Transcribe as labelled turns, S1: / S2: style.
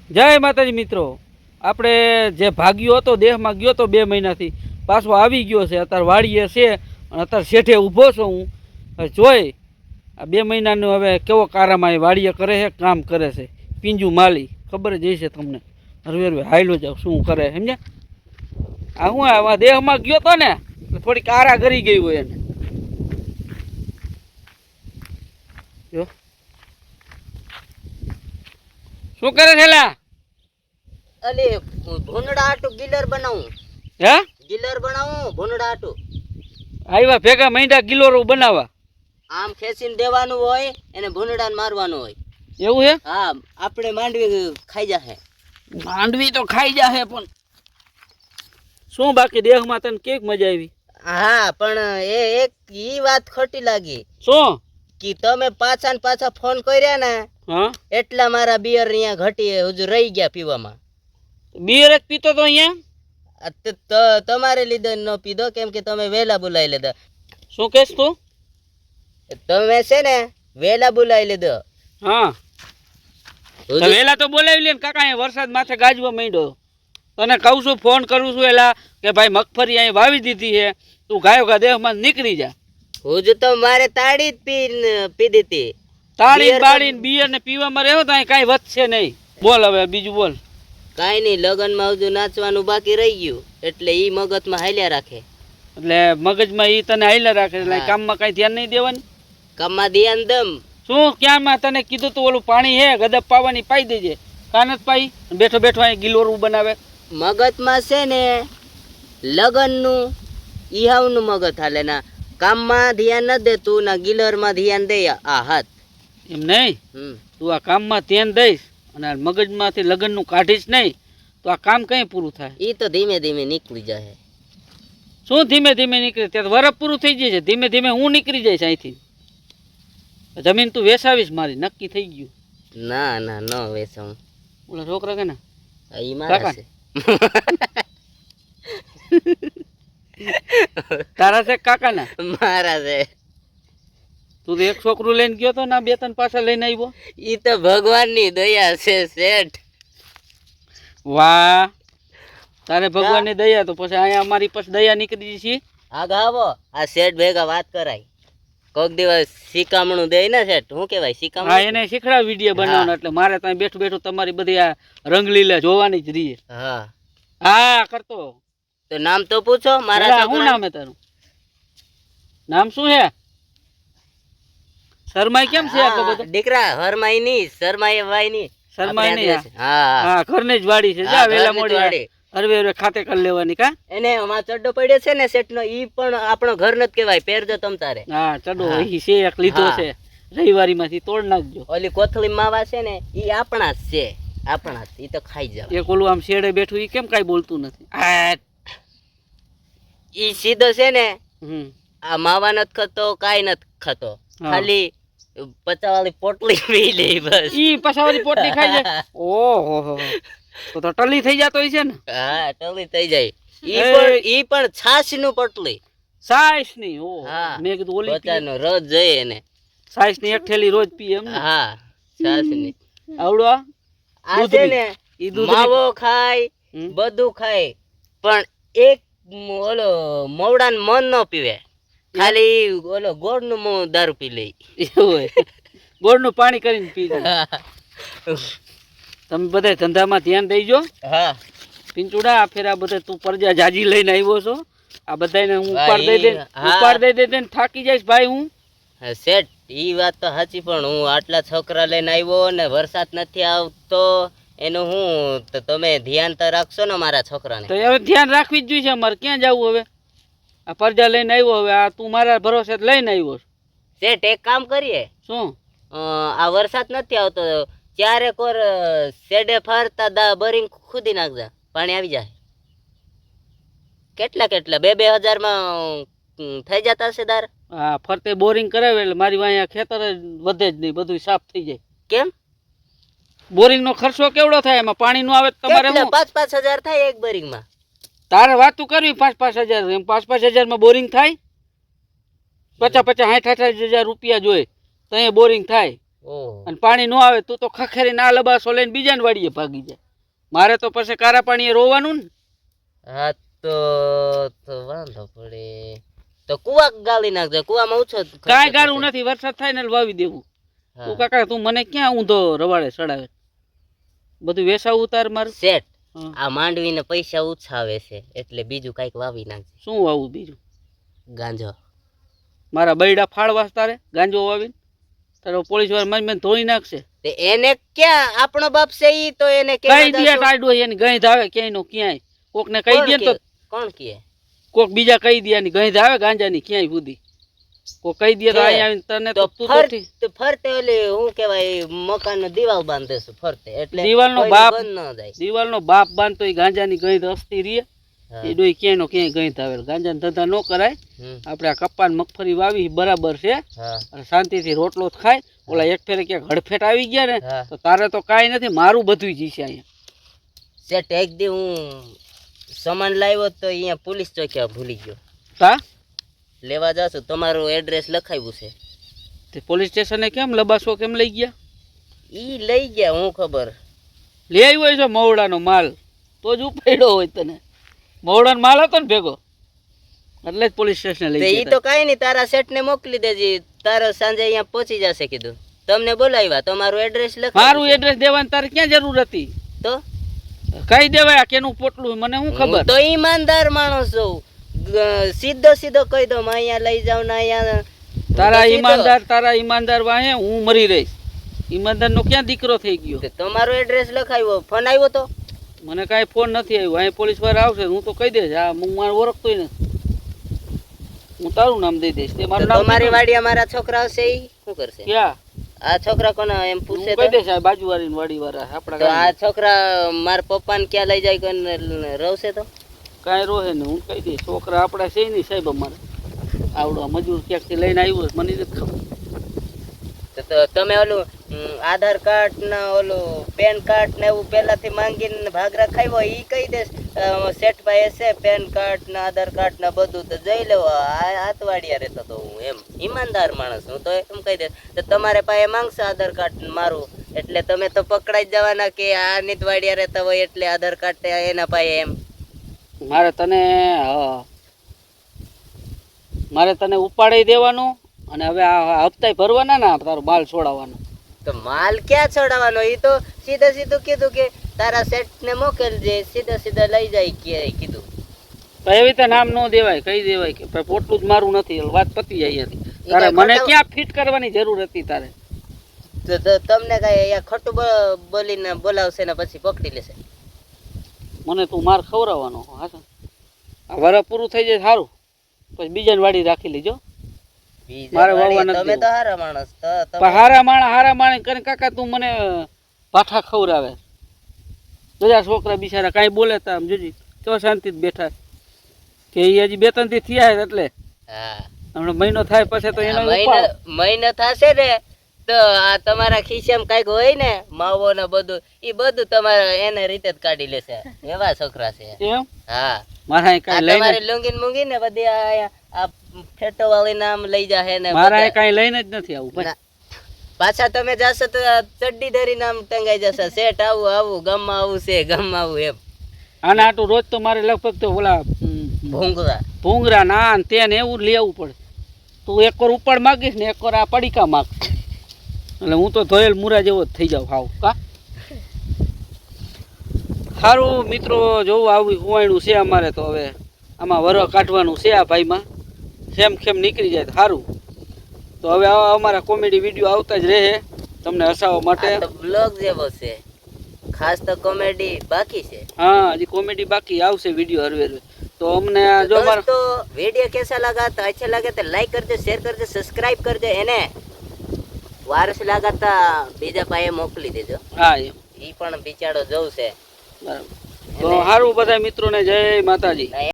S1: જય માતાજી મિત્રો, આપણે જે ભાગ્યો હતો દેહમાં ગયો તો 2 મહિનાથી પાછો આવી ગયો છે. અત્યારે વાડીએ છે અને અત્યારે શેઠે ઊભો છું હું. જોઈ આ 2 મહિનાનું હવે કેવો કારામાં વાડીએ કરે છે, કામ કરે છે. પીંજુ માલી ખબર જ હશે તમને. હરવે હાયલો જાવ શું કરે સમજ્યા. આ હું આવા દેહમાં ગયો તો ને થોડી કારા કરી ગઈ હોય એને. જો શું કરે છે લા?
S2: અલે ભૂંડડા આટું ગિલર બનાવું.
S1: હે
S2: ગિલર બનાવું ભૂંડડા આટું.
S1: આવ્યા ભેગા મૈંડા કિલોરો બનાવવા.
S2: આમ ખેંચીને દેવાનું હોય એને ભૂંડડાને મારવાનું હોય.
S1: એવું હે?
S2: હા, આપણે માંડવી ખાઈ જાહે.
S1: માંડવી તો ખાઈ જાહે પણ શું બાકી દેહમાં તને કેક મજા આવી?
S2: હા, પણ એક ઈ વાત ખોટી લાગી.
S1: શું?
S2: કે તમે પાછા ને પાછા ફોન કર્યા ને
S1: હા
S2: એટલા મારા બિયર અહીંયા ઘટી હજુ રહી ગયા પીવામાં.
S1: બિયર જ પીતો તો અહીંયા?
S2: તમારે લીધે ન પીધો કેમ કે તમે વહેલા બોલાવી લીધા.
S1: શું કહેશ તું?
S2: તમે છે ને વહેલા બોલાવી લીધો.
S1: હા તો વહેલા તો બોલાવી લે ને કાકા. અહીંયા વરસાદ માથે ગાજવા માંડ્યો. તને કહું છું, ફોન કરું છું એલા કે ભાઈ મગફળી અહીં વાવી દીધી છે, તું ગાયો ગા દેહમાં નીકળી જા.
S2: હજુ તો મારે તાળી જ પીધી હતી.
S1: તાળી બાળી બિયર ને પીવામાં રહ્યો તો અહીં કાંઈ વધશે નહીં. બોલ હવે બીજું બોલ.
S2: કાંઈ નહીં, લગ્નમાં હજુ નાચવાનું બાકી રહી ગયું એટલે ઈ મગજમાં હાલ્યા રાખે.
S1: એટલે મગજમાં ઈ તને હાલ્યા રાખે એટલે કામમાં કાંઈ ધ્યાન નહીં દેવાનું.
S2: કામમાં ધ્યાન દમ
S1: શું ક્યાંમાં તને કીધું તું ઓલું પાણી હે ગદપ પાવાની પાઈ દેજે. કાનત પાઈ બેઠો બેઠો અહીં ગિલોરું બનાવે.
S2: મગજમાં છે ને લગનનું ઈહાવનું મગજ હાલે ના. કામમાં ધ્યાન ન દે તું ના ગિલરમાં ધ્યાન દે. આ હાથ
S1: એમ નહીં, તું આ કામમાં ધ્યાન દઈશ અને મગજમાંથી લગ્નનું કાઢીશ નહીં તો આ કામ કઈ પૂરું થાય?
S2: ઈ તો ધીમે ધીમે નીકળી જાય.
S1: શું ધીમે ધીમે નીકળે? ત્યાં વરસ પૂરું થઈ જશે. ધીમે ધીમે હું નીકળી જઈશ અહીંથી. જમીન તું વેસાવીશ મારી, નક્કી થઈ ગયું.
S2: ના ના ન વેસાવું.
S1: ઓલા છોકરા કે ના
S2: ઈ મારા છે.
S1: તારા છે કાકા ના?
S2: મારા છે.
S1: તું તો એક છોકરું લઈને ગયો તો ના 2-3 પાછા લઈને આવ્યો.
S2: ઈ તો ભગવાનની દયા છે શેઠ.
S1: વાહ, તારે ભગવાનની દયા તો પછી અહીંયા અમારી પાસે દયા નીકળી છે.
S2: આગા આવો, આ શેઠ ભેગા વાત કરાય. કોક દિવસ શીખામણું દે ને શેઠ. શું કહેવાય શીખામણું?
S1: હા, એને શીખડા વિડીયો બનાવવાનો. એટલે મારે ત્યાં બેઠું બેઠું તમારી બધી આ રંગલીલા જોવાની જ રહી.
S2: હા
S1: હા કરતો.
S2: તો નામ તો પૂછો મારા.
S1: શું નામ હે તારું? નામ શું હે? શર્માઈ કેમ છે આટલો બધો?
S2: દીકરા હરમાઈ ની શર્માઈ વાઈ ની.
S1: શર્માઈ ની.
S2: હા
S1: હા, ઘરની જ વાડી છે. જા વેલા મોડી હરવે હરવે ખાતે કરી લેવાની. કા
S2: એને માં ચડ્ડો પડ્યો છે ને શેઠ નો, ઈ પણ આપણો ઘર ન જ કહેવાય. પહેરજો તમ તારે.
S1: હા ચડો અહીં છે એક લીધો છે રવિવારી માંથી, તોડ નાખજો.
S2: ઓલી કોથળી માવા છે ને ઈ આપણા જ છે. આપણા જ. ઈ તો ખાઈ જાવ.
S1: એક ઓલું આમ શેડે બેઠું ઈ કેમ કાઈ બોલતું નથી?
S2: ઈ સીધો છે ને આ માવા નથી ખાતો, કાઈ નથી ખાતો. ખાલી 50 વાળી પોટલી પી લે બસ.
S1: ઈ પછાવાળી પોટલી ખાઈ જાય. ઓહો, તો ટલી થઈ જતો હોય છે ને?
S2: હા, ટલી થઈ જાય. ઈ પણ છાશ નું પોટલી.
S1: સાઈસ ની. ઓ મેં કીધું ઓલી
S2: પોતાનો રોજ જોઈએ એને.
S1: સાઈસ ની એક થેલી રોજ પીએ એમ?
S2: હા, છાશ ની.
S1: આવડો
S2: આ છે ને માવો ખાય, બધું ખાય, પણ એક ઓલો મોવડા મન ન પીવે. ખાલી ઓલો ગોળ નું દારૂ પી લે.
S1: એવું ગોળ નું પાણી કરીને પી જાય. તમે બધા ધંધામાં ધ્યાન દેજો.
S2: હા
S1: પિંચુડા, આ ફેર આ બધા તું પરજા જાજી લઈને આવ્યો છો. આ બધાને હું ઉપાડ દઈ દે ને થાકી જઈશ ભાઈ હું.
S2: શેઠ ઈ વાત તો સાચી, પણ હું આટલા છોકરા લઈને આવ્યો ને વરસાદ નથી આવતો એનું હું તો તમે ધ્યાન તો રાખશો ને મારા છોકરાને?
S1: તો હવે ધ્યાન રાખવી જ જોઈએ. અમારે ક્યાં જવું હવે? આ પરજા લઈને આવ્યો, હવે આ તું મારા ભરોસે લઈને આવ્યો.
S2: શેઠ એક કામ કરીએ.
S1: શું?
S2: આ વરસાદ નથી આવતો ત્યારે કોર શેડે ફરતા બોરિંગ ખુદી નાખજા, પાણી આવી જાય. કેટલા 2,000 માં થઈ જતા હશે દાર.
S1: હા, ફરતે બોરિંગ કરાવે એટલે મારી અહીંયા ખેતર વધે જ નહીં, બધું સાફ થઈ જાય.
S2: કેમ?
S1: બોરિંગ નો ખર્ચો કેવડો થાય એમાં? પાણી નું આવે તમારે
S2: 5,000 થાય એક બોરિંગ માં.
S1: તારે વાતું કરવી 5,000 એમ 5,000 માં બોરિંગ થાય? 50,000 60,000 રૂપિયા જોઈએ તો અહીંયા બોરિંગ થાય.
S2: ઓહ
S1: અને પાણી ન આવે તું તો ખખેરીને આ લબાસો લઈને બીજાને વાડીએ ભાગી જાય. મારે તો પછી કારા પાણીએ રોવાનું ને.
S2: હા તો વાંધો પડે તો કુવા ગાળી નાખજો. કુવામાં ઓછો ખર્ચો
S1: કાંઈ ગાળું
S2: થશે.
S1: નથી, વરસાદ થાય ને એટલે વાવી દેવું.
S2: હા.
S1: તું કાકા તું મને ક્યાં ઊંધો રવાડે ચડાવે? બધું વેસાવું ઉતાર મારું.
S2: શેઠ
S1: હા.
S2: આ માંડવીને પૈસા ઓછા આવે છે એટલે બીજું કઈક વાવી નાખજે.
S1: શું વાવું બીજું?
S2: ગાંજો.
S1: મારા બૈડા ફાળવાસ તારે ગાંજો વાવીને તારો પોલીસ વાળા મારી મને ધોઈ નાખશે.
S2: તે એને ક્યાં આપણો બાપ છે ઈ તો એને
S1: કઈ
S2: કેવા
S1: દે
S2: જાશો?
S1: ટાડો એની ગંધ આવે ક્યાંય નો ક્યાંય. કોક ને કહી
S2: કોણ
S1: દે ને તો
S2: કે? કોણ કે
S1: કોક બીજા કહી દે એની ગંધ આવે ગાંજાની ક્યાંય સુધી. કોક કહી દે તો
S2: કે?
S1: અહીંયા આવીને તને
S2: તો
S1: તો તું તો ઠીક.
S2: ફરતે ઓલી હું કેવાય મકાનનો દિવાલ બાંધેશું ફરતે એટલે
S1: દિવાલનો
S2: કોઈનું
S1: બાપ
S2: બંધ ન જાય.
S1: દિવાલનો બાપ બાંધતો એ ગાંજાની ગંધ હસતી રીએ.
S2: હા.
S1: એ ડોઈ ક્યાંય નો ક્યાંય ગંધ આવે. ગાંજાના ધંધા ન કરાય.
S2: હમ.
S1: આપણે આ કપ્પાન મગફળી વાવી બરાબર છે
S2: હા
S1: અને શાંતિથી રોટલો જ ખાય. ઓલા એક ફેરે ક્યાંક હડફેટ આવી ગયા ને
S2: હા.
S1: તો તારે તો કાંઈ નથી, મારું બધું જ છે અહીંયા.
S2: શેઠ એક દી હું સામાન લાવ્યો તો અહીંયા પોલીસ ચોકીયા ભૂલી ગયો.
S1: તા
S2: લેવા જાશું તમારું એડ્રેસ લખાવ્યું છે.
S1: તે પોલીસ સ્ટેશને કેમ લબાસો કેમ લઈ ગયા?
S2: ઈ લઈ ગયા હું ખબર.
S1: લઈ આવ્યો છે મવડાનો માલ તો જ ઉપાડ્યો હોય તને. મવડાનો માલ હતો ને ભેગો એટલે જ પોલીસ સ્ટેશને લઈ
S2: તે ઈ
S1: ગયા.
S2: તો કાંઈ નહીં તારા શેઠને મોકલી દેજે. તારો સાંજે અહીંયા પહોંચી જશે કીધું. તમને બોલાવ્યા તમારું એડ્રેસ લખાવ્યું
S1: મારું
S2: છે.
S1: એડ્રેસ દેવાની તારે ક્યાં જરૂર હતી?
S2: તો
S1: કઈ દેવાય આ કેનું પોટલું મને શું ખબર?
S2: હું તો ઈમાનદાર માણસ છું. સીધો સીધો કહી દો અહીંયા લઈ જાવ ને અહીંયા
S1: તારા ઈમાનદાર વાહે હું મરી રહીશ. ઈમાનદાર નો ક્યાં દીકરો થઈ ગયો?
S2: તે તમારો એડ્રેસ લખાવ્યો ફોન આવ્યો તો
S1: મને કાંઈ ફોન નથી આવ્યો. અહીં પોલીસ વાળા આવશે હું તો કહી દઈશ. હા હું મારે ઓળખતોય ને હું તારું નામ દઈ દઈશ. તે મારું નામ
S2: તમારી
S1: દીધું.
S2: વાડી અમારા છોકરા આવશે ઈ શું કરશે?
S1: ક્યાં?
S2: આ છોકરા કોને એમ
S1: હું
S2: પૂછે
S1: કહી
S2: તો
S1: દઈશ આ બાજુવાળી વાડી વાળા આપણા
S2: તો આ
S1: ગામના.
S2: છોકરા મારા પપ્પાને ક્યાં લઈ જાય કોઈને રહશે તો
S1: કાંઈ રોહે ને હું કહી દઈશ. છોકરા આપણા છે નહીં સાહેબ અમારે. આવડો મજૂર ક્યાંકથી લઈને આવ્યો મને નથી ખબર.
S2: તો તમે ઓલું આધાર કાર્ડ ને ઓલું પેન કાર્ડ ને એવું પહેલાથી માંગીને ભાગરા ખાવ્યો ઈ કહી દેશ શેઠભાઈ હશે પેન કાર્ડ ને આધાર કાર્ડ ને બધું તો જઈ લેવો. હાથવાડિયા રહેતો તો હું એમ ઈમાનદાર માણસ હું તો એમ કહી દઈશ તો તમારે પાસે માંગશે આધાર કાર્ડ મારું એટલે તમે તો પકડાઈ જ જવાના કે આ નીતવાડિયા રહેતા હોય એટલે આધાર કાર્ડ એના પાસે એમ.
S1: મારે તને ઉપાડી દેવાનું અને હવે આ હપ્તા ભરવાના ને તારો માલ છોડાવવાનો.
S2: તો માલ ક્યાં છોડાવવાનો? ઈ તો સીધે સીધું કીધું કે તારા શેઠ ને મોકલજે સીધા સીધા લઈ જાય કે કીધું.
S1: તો એવી રીતે નામ ન દેવાય, કહી દેવાય કે ભાઈ પોટલું જ મારું નથી. વાત પતી જાય અહીંયાથી. તારે
S2: કાંઈ
S1: મને
S2: ખોટા-
S1: ક્યાં ફિટ કરવાની જરૂર હતી તારે?
S2: તો તમને કઈ અહીંયા ખોટું બોલીને બોલાવશે ને પછી પકડી લેશે.
S1: મને તું માર ખવડાવવાનો. હા સર આ વરસ પૂરું થઈ જાય સારું પછી બીજાની વાડી રાખી લેજો. મારે વાવવા નથી
S2: તમે
S1: દેવું.
S2: તો હારા માણસ
S1: પણ હારા માણે કરીને કાકા તું મને પાઠા ખવડાવે. બધા છોકરા બિચારા કાંઈ બોલે તા આમ જોજી તો શાંતિ બેઠા કે એ હજી 2-3 દી થયા છે એટલે
S2: હા
S1: હમણાં મહિનો થાય પછી તો એનો
S2: મહિનો થશે ને તો આ તમારા ખિસ્સામાં કઈક હોય ને માવો ને બધું ઈ બધું તમારે એને રીતે જ કાઢી લેશે. એવા છોકરા છે.
S1: એમ
S2: હા
S1: મારા અહીં
S2: આ
S1: કાંઈ લઈને
S2: તમારી લુંગી મૂંગી ને બધી આ ફેટો વાળી નામ લઈ જાહે ને
S1: મારા અહીં
S2: બધા.
S1: કાંઈ લઈને જ નથી આવું ભાઈ.
S2: ના. પાછા તમે જાશો તો ચડ્ડી ધરી નામ ટંગાઈ જશે. શેઠ આવું આવું ગામમાં આવું છે ગામમાં આવું એમ.
S1: આના આટલું રોજ તો મારે લગભગ તો ઓલા
S2: ભૂંગળા
S1: ભૂંગરા નાન તેને એવું લઈ આવવું પડે. તું એક વાર ઉપાડ માગીશ ને એક વાર આ પડીકા માગશે એટલે હું તો ધોયેલ મુરા જેવો જ થઈ જાઉં. હાવ કા સારું મિત્રો જોવું આવું હુવાયણું છે અમારે તો હવે આમાં વરહ કાઢવાનું છે આ ભાઈમાં. જેમ ખેમ નીકળી જાય તો સારું. તો હવે આવા અમારા કોમેડી વિડીયો આવતા જ રહે તમને હસાવવા માટે.
S2: આ તો બ્લોગ જેવો છે. ખાસ તો કોમેડી બાકી છે.
S1: હા હજી કોમેડી બાકી આવશે વિડીયો હરવે હરવે. તો અમને જો અમારા
S2: તો वीडियो कैसा लगा तो अच्छा लगे तो लाइक करજો शेयर करજો સબસ્ક્રાઇબ કરજો એને વારસ લાગતા બીજા પાસે મોકલી દેજો.
S1: હા એમ
S2: ઈ પણ બિચારો જોઉં છે
S1: બરાબર. તો સારું બધા મિત્રોને જય માતાજી.